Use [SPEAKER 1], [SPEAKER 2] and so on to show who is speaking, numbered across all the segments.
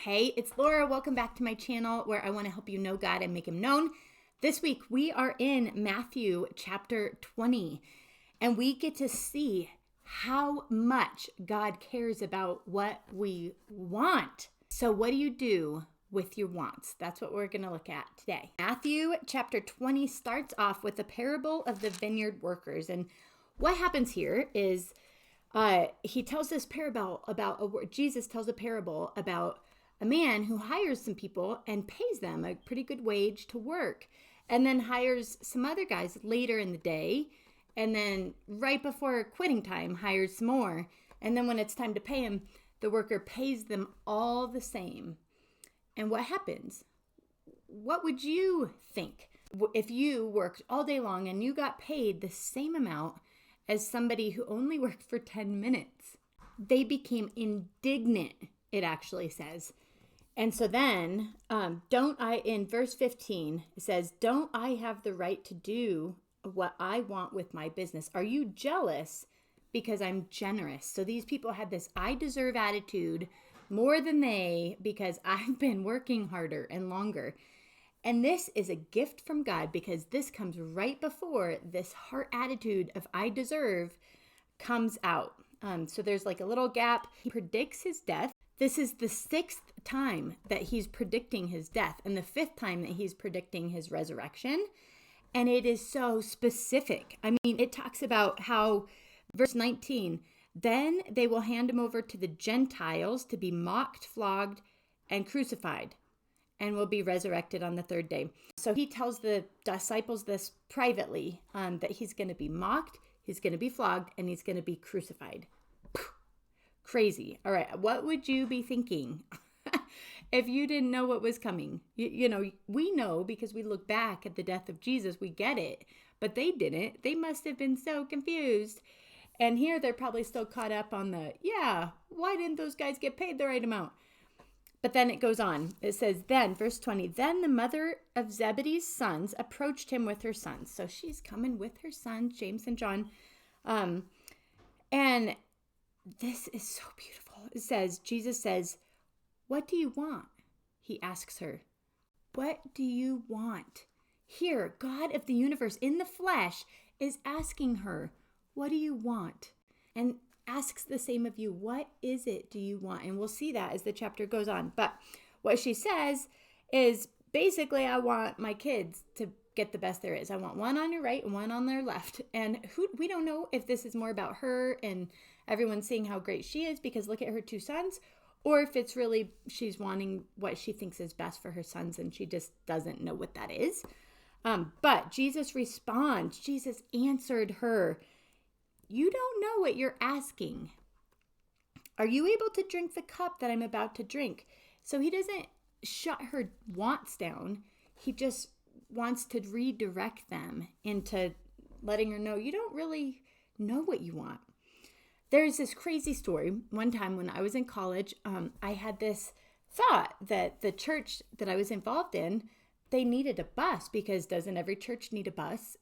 [SPEAKER 1] Hey, it's Laura. Welcome back to my channel where I want to help you know God and make him known. This week we are in Matthew chapter 20, and we get to see how much God cares about what we want. So what do you do with your wants? That's what we're going to look at today. Matthew chapter 20 starts off with the parable of the vineyard workers. And what happens here is he tells this parable Jesus tells a parable about a man who hires some people and pays them a pretty good wage to work, and then hires some other guys later in the day, and then right before quitting time hires some more, and then when it's time to pay him, the worker pays them all the same. And what happens? What would you think if you worked all day long and you got paid the same amount as somebody who only worked for 10 minutes? They became indignant, it actually says. And so then, in verse 15, it says, don't I have the right to do what I want with my business? Are you jealous because I'm generous? So these people had this I deserve attitude more than they because I've been working harder and longer. And this is a gift from God because this comes right before this heart attitude of I deserve comes out. So there's like a little gap. He predicts his death. This is the 6th time that he's predicting his death and the 5th time that he's predicting his resurrection. And it is so specific. I mean, it talks about how, verse 19, then they will hand him over to the Gentiles to be mocked, flogged, and crucified, and will be resurrected on the 3rd day. So he tells the disciples this privately, that he's going to be mocked, he's going to be flogged, and he's going to be crucified. Crazy. All right. What would you be thinking if you didn't know what was coming? We know because we look back at the death of Jesus, we get it, but they didn't. They must have been so confused. And here they're probably still caught up on why didn't those guys get paid the right amount? But then it goes on. It says, then, verse 20, then the mother of Zebedee's sons approached him with her sons. So she's coming with her sons, James and John. And this is so beautiful. It says, Jesus says, what do you want? He asks her, what do you want? Here, God of the universe in the flesh is asking her, what do you want? And asks the same of you, what is it do you want? And we'll see that as the chapter goes on. But what she says is basically, I want my kids to get the best there is. I want one on your right and one on their left. And we don't know if this is more about her and everyone seeing how great she is because look at her 2 sons, or if it's really she's wanting what she thinks is best for her sons and she just doesn't know what that is. But Jesus responds. Jesus answered her, you don't know what you're asking. Are you able to drink the cup that I'm about to drink? So he doesn't shut her wants down. He just wants to redirect them into letting her know you don't really know what you want. There's this crazy story. One time when I was in college, I had this thought that the church that I was involved in, they needed a bus because doesn't every church need a bus?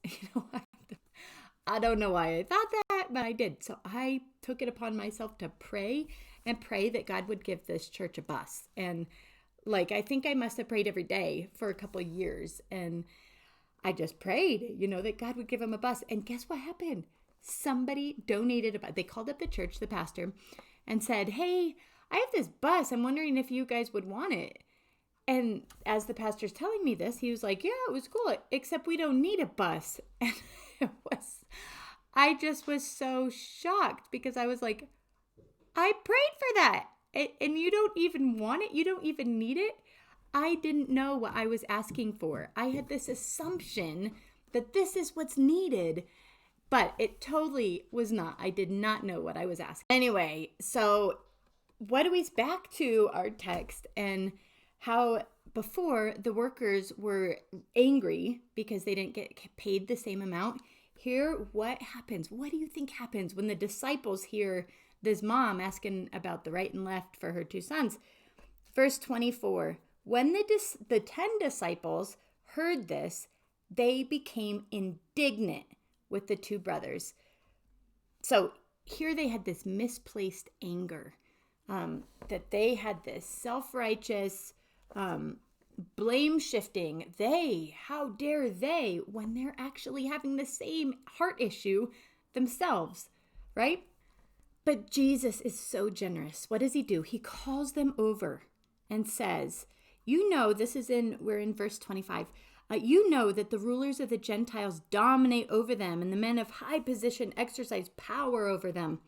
[SPEAKER 1] I don't know why I thought that, but I did. So I took it upon myself to pray that God would give this church a bus. And I think I must have prayed every day for a couple of years. And I just prayed, that God would give him a bus. And guess what happened? Somebody donated a bus. They called up the church, the pastor, and said, hey, I have this bus. I'm wondering if you guys would want it. And as the pastor's telling me this, he was like, yeah, it was cool, except we don't need a bus. And I just was so shocked because I was like, I prayed for that. And you don't even want it. You don't even need it. I didn't know what I was asking for. I had this assumption that this is what's needed, but it totally was not. I did not know what I was asking. Anyway, so back to our text and how before the workers were angry because they didn't get paid the same amount. Here, what happens? What do you think happens when the disciples hear this mom asking about the right and left for her 2 sons? Verse 24, when the 10 disciples heard this, they became indignant with the 2 brothers. So here they had this misplaced anger. that they had this self-righteous, blame shifting. How dare they, when they're actually having the same heart issue themselves, right? But Jesus is so generous. What does he do? He calls them over and says, we're in verse 25. You know that the rulers of the Gentiles dominate over them, and the men of high position exercise power over them.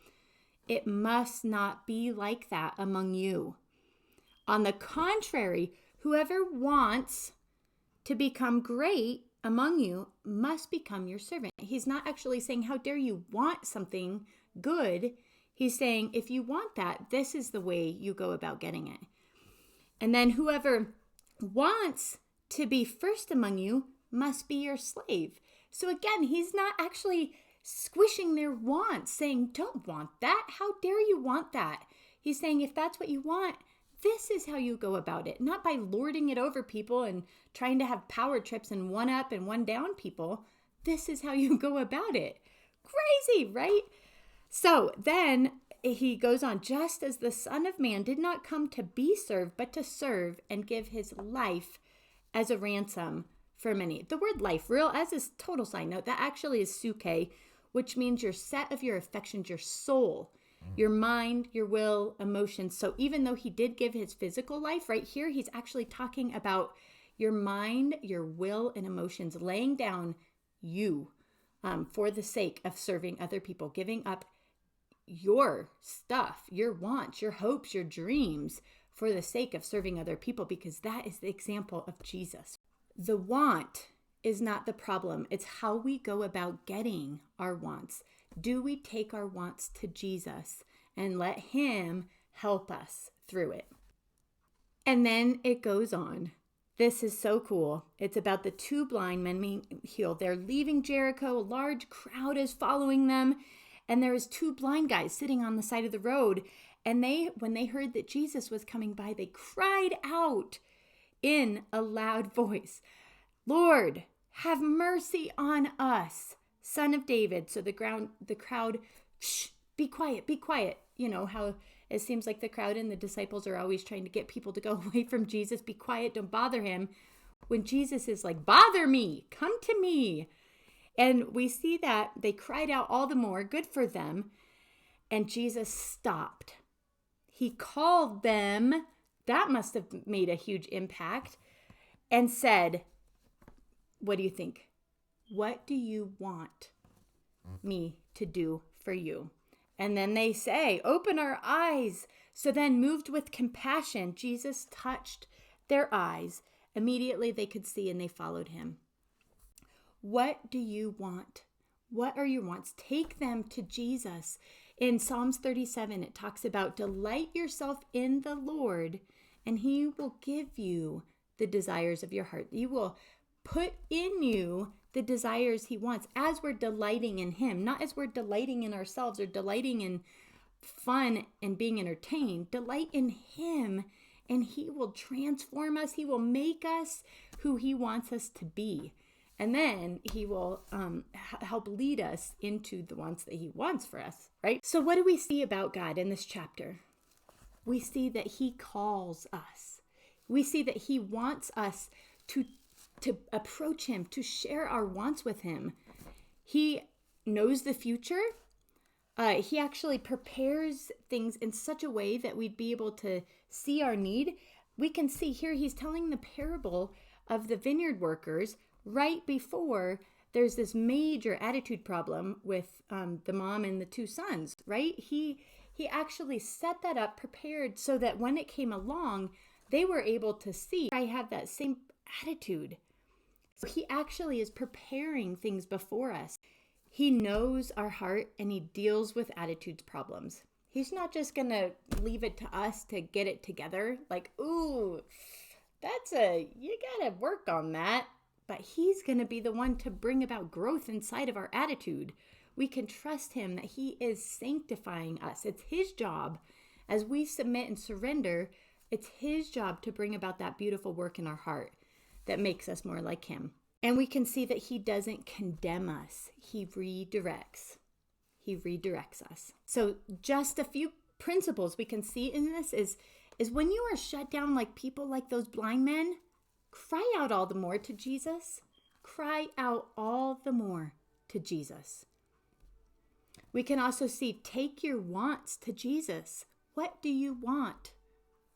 [SPEAKER 1] It must not be like that among you. On the contrary, whoever wants to become great among you must become your servant. He's not actually saying, how dare you want something good. He's saying, if you want that, this is the way you go about getting it. And then whoever wants to be first among you must be your slave. So again, he's not actually squishing their wants, saying, don't want that. How dare you want that? He's saying, if that's what you want, this is how you go about it. Not by lording it over people and trying to have power trips and one up and one down people. This is how you go about it. Crazy, right? So then he goes on, just as the Son of Man did not come to be served, but to serve and give his life as a ransom for many. The word life, real, as a total side note, that actually is suke, which means your set of your affections, your soul, your mind, your will, emotions. So even though he did give his physical life, right here, he's actually talking about your mind, your will, and emotions, laying down you for the sake of serving other people, giving up your stuff, your wants, your hopes, your dreams for the sake of serving other people, because that is the example of Jesus. The want is not the problem. It's how we go about getting our wants. Do we take our wants to Jesus and let him help us through it? And then it goes on. This is so cool. It's about the two blind men being healed. They're leaving Jericho. A large crowd is following them. And there is two blind guys sitting on the side of the road. And when they heard that Jesus was coming by, they cried out in a loud voice, Lord, have mercy on us, Son of David. So the crowd, shh, be quiet, be quiet. You know how it seems like the crowd and the disciples are always trying to get people to go away from Jesus. Be quiet, don't bother him. When Jesus is like, bother me, come to me. And we see that they cried out all the more, good for them. And Jesus stopped. He called them, that must have made a huge impact, and said, what do you think? What do you want me to do for you? And then they say, open our eyes. So then, moved with compassion, Jesus touched their eyes. Immediately they could see and they followed him. What do you want? What are your wants? Take them to Jesus. In Psalms 37, it talks about delight yourself in the Lord, and he will give you the desires of your heart. He will put in you the desires he wants as we're delighting in him, not as we're delighting in ourselves or delighting in fun and being entertained. Delight in him, and he will transform us. He will make us who he wants us to be. And then he will help lead us into the wants that he wants for us, right? So what do we see about God in this chapter? We see that he calls us. We see that he wants us to approach him, to share our wants with him. He knows the future. He actually prepares things in such a way that we'd be able to see our need. We can see here he's telling the parable of the vineyard workers right before there's this major attitude problem with the mom and the two sons, right? He actually set that up, prepared so that when it came along, they were able to see, I have that same attitude. So he actually is preparing things before us. He knows our heart and he deals with attitudes problems. He's not just going to leave it to us to get it together. Like, ooh, you got to work on that. But he's going to be the one to bring about growth inside of our attitude. We can trust him that he is sanctifying us. It's his job. As we submit and surrender, it's his job to bring about that beautiful work in our heart that makes us more like him. And we can see that he doesn't condemn us. He redirects. He redirects us. So just a few principles we can see in this is when you are shut down like people like those blind men, cry out all the more to Jesus. Cry out all the more to Jesus. We can also see, take your wants to Jesus. What do you want?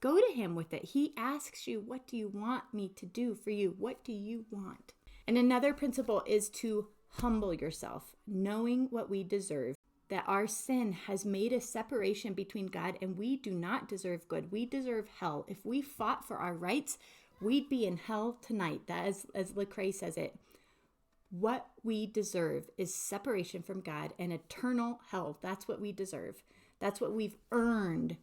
[SPEAKER 1] Go to him with it. He asks you, what do you want me to do for you? What do you want? And another principle is to humble yourself, knowing what we deserve, that our sin has made a separation between God and we do not deserve good. We deserve hell. If we fought for our rights, we'd be in hell tonight. That is, as Lecrae says it, what we deserve is separation from God and eternal hell. That's what we deserve. That's what we've earned.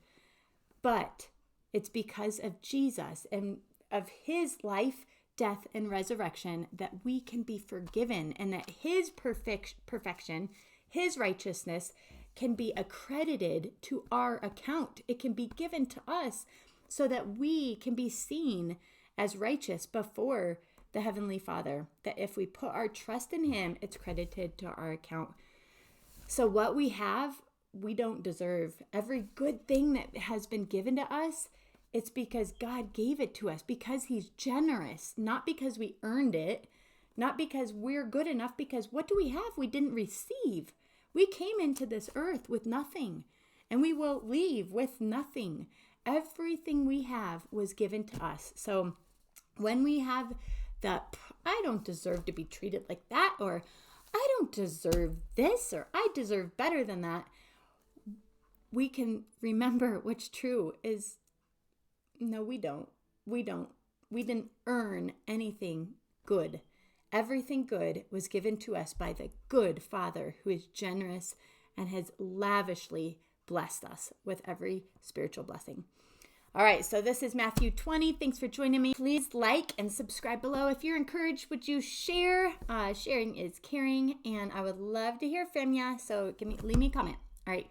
[SPEAKER 1] But it's because of Jesus and of his life, death, and resurrection that we can be forgiven, and that his perfection, his righteousness can be accredited to our account. It can be given to us so that we can be seen as righteous before the Heavenly Father, that if we put our trust in him, it's credited to our account. So what we have, we don't deserve. Every good thing that has been given to us, it's because God gave it to us, because he's generous, not because we earned it, not because we're good enough, because what do we have we didn't receive? We came into this earth with nothing, and we will leave with nothing. Everything we have was given to us. So when we have that, I don't deserve to be treated like that, or I don't deserve this, or I deserve better than that, we can remember what's true is, no, we don't. We didn't earn anything good. Everything good was given to us by the good Father who is generous and has lavishly blessed us with every spiritual blessing. All right, so this is Matthew 20. Thanks for joining me. Please like and subscribe below. If you're encouraged, would you share? Sharing is caring, and I would love to hear from you. So leave me a comment. All right.